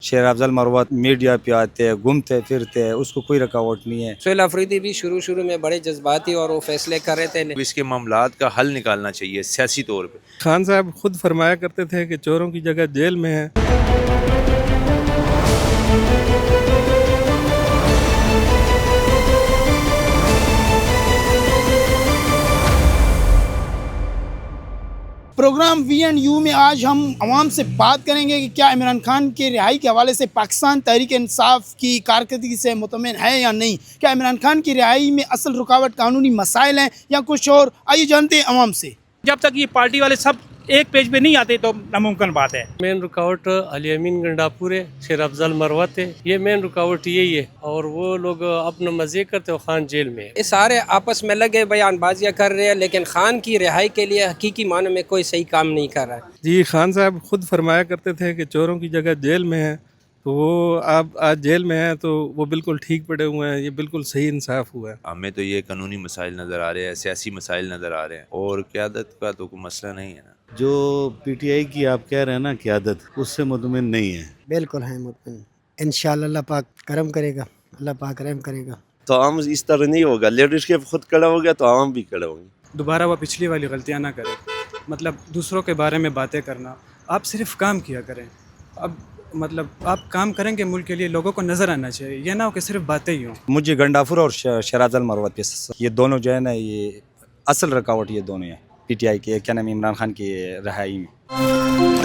شیر افضل مروت میڈیا پہ آتے ہیں، گھومتے پھرتے ہیں، اس کو کوئی رکاوٹ نہیں ہے۔ سہیل آفریدی بھی شروع میں بڑے جذباتی اور وہ فیصلے کر رہے تھے، اس کے معاملات کا حل نکالنا چاہیے سیاسی طور پہ۔ خان صاحب خود فرمایا کرتے تھے کہ چوروں کی جگہ جیل میں ہے۔ پروگرام وی اینڈ یو میں آج ہم عوام سے بات کریں گے کہ کیا عمران خان کے رہائی کے حوالے سے پاکستان تحریک انصاف کی کارکردگی سے مطمئن ہے یا نہیں، کیا عمران خان کی رہائی میں اصل رکاوٹ قانونی مسائل ہیں یا کچھ اور، آئیے جانتے ہیں عوام سے۔ جب تک یہ پارٹی والے سب ایک پیج پہ نہیں آتے تو ناممکن بات ہے۔ مین رکاوٹ علی امین گنڈاپور ہے، شیر افضل مروت ہے، یہ مین رکاوٹ یہی ہے، اور وہ لوگ اپنا مزے کرتے، خان جیل میں ہے۔ یہ سارے آپس میں لگے بیان بازیاں کر رہے ہیں، لیکن خان کی رہائی کے لیے حقیقی معنی میں کوئی صحیح کام نہیں کر رہا ہے۔ جی خان صاحب خود فرمایا کرتے تھے کہ چوروں کی جگہ جیل میں ہے، تو وہ آپ آج جیل میں ہیں تو وہ بالکل ٹھیک پڑے ہوئے ہیں، یہ بالکل صحیح انصاف ہوا ہے۔ ہمیں تو یہ قانونی مسائل نظر آ رہے ہیں، سیاسی مسائل نظر آ رہے ہیں، اور قیادت کا تو کوئی مسئلہ نہیں ہے نا۔ جو پی ٹی آئی کی آپ کہہ رہے ہیں نا قیادت، اس سے مطمئن نہیں ہے۔ بالکل ہیں مطمئن، انشاءاللہ اللہ پاک کرم کرے گا، اللہ پاک رحم کرے گا۔ تو عوام اس طرح نہیں ہوگا، لیڈرشپ خود کھڑا ہو گیا تو عوام بھی کھڑے ہوں گے۔ دوبارہ وہ پچھلی والی غلطیاں نہ کریں، مطلب دوسروں کے بارے میں باتیں کرنا، آپ صرف کام کیا کریں۔ اب مطلب آپ کام کریں گے ملک کے لیے، لوگوں کو نظر آنا چاہیے، یہ نہ ہو کہ صرف باتیں ہی ہوں۔ مجھے گنڈافور اور شیر افضل مروت پہ یہ دونوں جو ہے نا، یہ اصل رکاوٹ یہ دونوں ہیں پی ٹی آئی کے، کیا نام، عمران خان کی رہائی میں۔